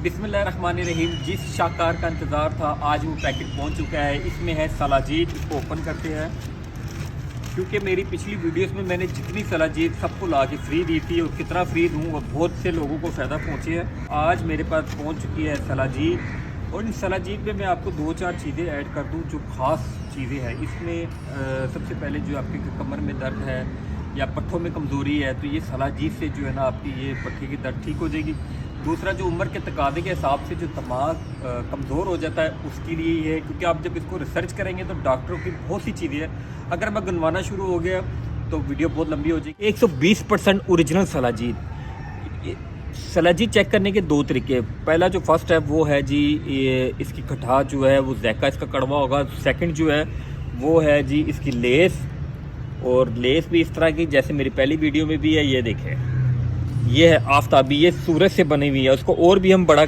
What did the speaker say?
बिस्मिल्लाहिर्रहमानिर्रहीम। जिस शाहकार का इंतज़ार था आज वो पैकेट पहुंच चुका है। इसमें है सलाजीत। इसको ओपन करते हैं क्योंकि मेरी पिछली वीडियोस में मैंने जितनी सलाजीत सबको ला के फ्री दी थी और कितना फ्री दूँ वो बहुत से लोगों को फ़ायदा पहुँचे है। आज मेरे पास पहुँच चुकी है सलाजीत और इन सलाजीत में मैं आपको 2-4 चीज़ें ऐड कर दूँ जो ख़ास चीज़ें हैं इसमें। सबसे पहले जो आपके कमर में दर्द है या पट्ठों में कमज़ोरी है तो ये सलाजीत से जो है ना आपकी ये पट्टी की दर्द ठीक हो जाएगी। दूसरा जो उम्र के तकादे के हिसाब से जो दिमाग कमज़ोर हो जाता है उसके लिए ये है, क्योंकि आप जब इसको रिसर्च करेंगे तो डॉक्टरों की बहुत सी चीज़ें हैं। अगर मैं गिनवाना शुरू हो गया तो वीडियो बहुत लंबी हो जाएगी। 120% ओरिजिनल सलाजीत। सलाजीत चेक करने के 2 तरीके। पहला जो फर्स्ट है वो है जी ये इसकी खटास जो है वो ज़ायका इसका कड़वा होगा। सेकंड जो है वो है जी इसकी लेस, और लेस भी इस तरह की जैसे मेरी पहली वीडियो में भी है। ये देखें, ये है आफताबी, ये सूरज से बनी हुई है। उसको और भी हम बड़ा